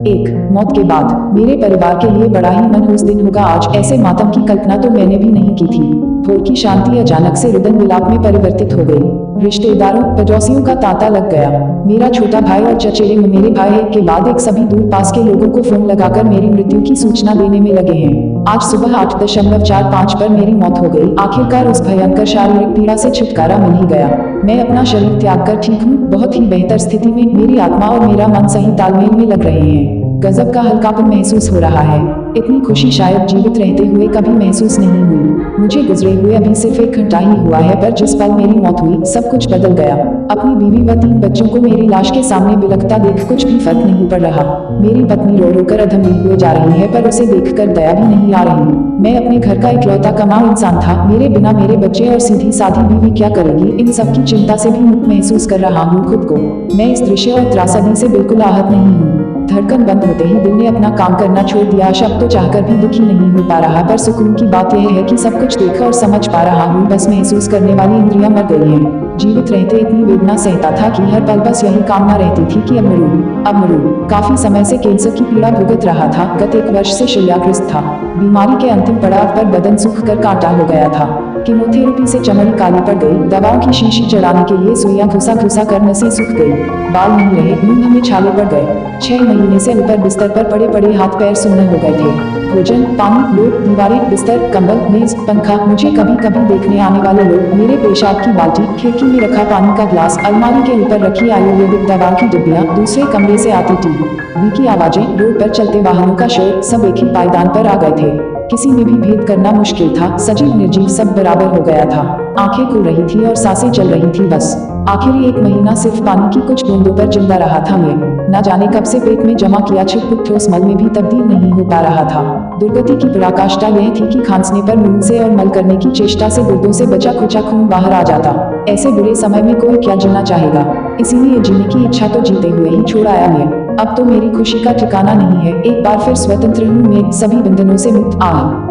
मौत के बाद मेरे परिवार के लिए बड़ा ही मनहूस दिन होगा आज। ऐसे मातम की कल्पना तो मैंने भी नहीं की थी। भोर की शांति अचानक से रुदन विलाप में परिवर्तित हो गई। रिश्तेदारों पड़ोसियों का तांता लग गया। मेरा छोटा भाई और चचेरे मेरे भाई एक के बाद एक सभी दूर पास के लोगों को फोन लगाकर मेरी मृत्यु की सूचना देने में लगे हैं। आज सुबह 8:45 पर मेरी मौत हो गई। आखिरकार उस भयंकर शारीरिक पीड़ा से छुटकारा मिल ही गया। मैं अपना शरीर त्याग कर ठीक हूँ, बहुत ही बेहतर स्थिति में। मेरी आत्मा और मेरा मन सही तालमेल में लग रहे हैं। गजब का हल्कापन महसूस हो रहा है। इतनी खुशी शायद जीवित रहते हुए कभी महसूस नहीं हुई। मुझे गुजरे हुए अभी सिर्फ 1 घंटा ही हुआ है, पर जिस पल मेरी मौत हुई सब कुछ बदल गया। अपनी बीवी व 3 बच्चों को मेरी लाश के सामने बिलखता देख कुछ भी फर्क नहीं पड़ रहा। मेरी पत्नी रो रो कर अधमरी हुए जा रही है, पर उसे देखकर दया भी नहीं आ रही। मैं अपने घर का इकलौता कमाऊ इंसान था। मेरे बिना मेरे बच्चे और सीधी साधी बीवी क्या करेगी, इन सब की चिंता से भी मुक्त महसूस कर रहा हूँ खुद को। मैं इस दृश्य और त्रासदी से बिल्कुल आहत नहीं हूँ। धड़कन बंद होते ही दिल ने अपना काम करना छोड़ दिया। शब्द तो चाहकर भी दुखी नहीं हो पा रहा, पर सुकून की बात यह है कि सब कुछ देख और समझ पा रहा हूँ। बस महसूस करने वाली इंद्रियां मर गई हैं। जीवित रहते इतनी वेदना सहता था कि हर पल बस यही कामना रहती थी कि अब मरूं। काफी समय से कैंसर की पीड़ा भुगत रहा था। गत 1 वर्ष से शल्यग्रस्त था। बीमारी के अंतिम पड़ाव पर बदन सूख कर कांटा हो गया था। कीमोथेरेपी से चमड़ी काली पड़ गई। दवाओं की शीशी चढ़ाने के लिए सुइयां घुसा कर नसें सूख गई। बाल नहीं रहे, मुंह में छाले पड़ गए। 6 महीने से ऊपर बिस्तर पर पड़े पड़े हाथ पैर सुन्न हो गए थे। भोजन, पानी, लोग, दीवारें, बिस्तर, कंबल, मेज, पंखा, मुझे कभी कभी देखने आने वाले लोग, मेरे पेशाब की बाल्टी, खिड़की में रखा पानी का ग्लास, अलमारी के ऊपर रखी आयुर्वेदिक दवाओं की डिब्बियां, दूसरे कमरे से आती टीवी की आवाजें, रोड पर चलते वाहनों का शोर, सब एक ही पायदान पर आ गए थे। किसी में भी भेद करना मुश्किल था। सजीव निर्जीव सब बराबर हो गया था। आंखें खुल रही थी और सांसें चल रही थी बस। आखिरी 1 महीना सिर्फ पानी की कुछ बूंदों पर जिंदा रहा था मैं। न जाने कब से पेट में जमा किया छिटपुट ठोस मल में भी तब्दील नहीं हो पा रहा था। दुर्गति की पराकाष्ठा यह थी कि खांसने पर मुंह से और मल करने की चेष्टा से गुर्दों से बचा खुचा खून बाहर आ जाता। ऐसे बुरे समय में कोई क्या जीना चाहेगा। इसीलिए जीने की इच्छा तो जीते हुए ही छोड़ आया मैं। अब तो मेरी खुशी का ठिकाना नहीं है। एक बार फिर स्वतंत्र हूँ मैं, सभी बंधनों से मुक्त।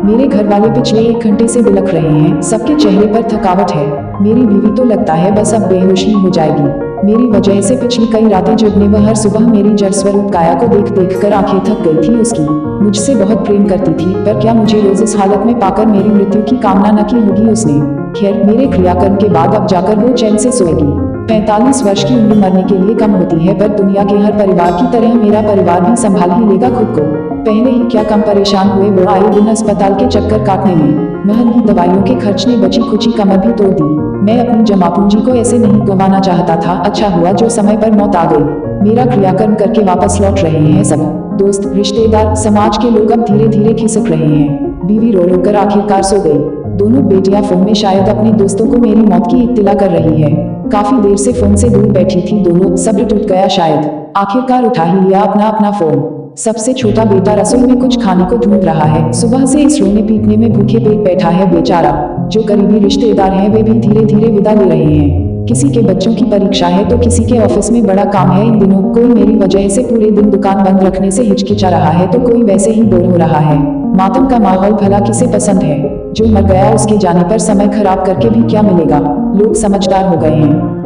मेरे घर वाले पिछले 1 घंटे से बिलख रहे हैं। सबके चेहरे पर थकावट है। मेरी बीवी तो लगता है बस अब बेहोश ही हो जाएगी। मेरी वजह से पिछली कई रातें जगने व हर सुबह मेरी जड़ स्वरूप काया को देख कर आंखें थक गई थी उसकी। मुझसे बहुत प्रेम करती थी, पर क्या मुझे रोज इस हालत में पाकर मेरी मृत्यु की कामना न की होगी उसने। खैर, मेरे क्रियाकर्म के बाद अब जाकर वो चैन से सोएगी। 45 वर्ष की उम्र मरने के लिए कम होती है, पर दुनिया के हर परिवार की तरह मेरा परिवार भी संभाल ही लेगा खुद को। पहले ही क्या कम परेशान हुए वो आए दिन अस्पताल के चक्कर काटने में। महंगी दवाइयों के खर्च ने बची खुची कमर भी तोड़ दी। मैं अपनी जमा पूंजी को ऐसे नहीं गंवाना चाहता था। अच्छा हुआ जो समय पर मौत आ गई। मेरा क्रियाकर्म करके वापस लौट रहे हैं सब। दोस्त, रिश्तेदार, समाज के लोग अब धीरे धीरे खिसक रहे हैं। बीवी रो रो कर आखिरकार सो गई। दोनों बेटियां फोन में शायद अपने दोस्तों को मेरी मौत की इत्तिला कर रही है। काफी देर से फोन से दूर बैठी थी दोनों। सब्र टूट गया शायद। आखिरकार उठा ही लिया अपना फोन। सबसे छोटा बेटा रसोई में कुछ खाने को ढूंढ रहा है। सुबह से इस रोने पीटने में भूखे पेट बैठा है बेचारा। जो करीबी रिश्तेदार हैं वे भी धीरे धीरे विदा ले रहे हैं। किसी के बच्चों की परीक्षा है तो किसी के ऑफिस में बड़ा काम है इन दिनों। कोई मेरी वजह से पूरे दिन दुकान बंद रखने से हिचकिचा रहा है तो कोई वैसे ही बोर हो रहा है। मातम का माहौल भला किसे पसंद है। जो मर गया उसके जाने पर समय खराब करके भी क्या मिलेगा। लोग समझदार हो गए हैं।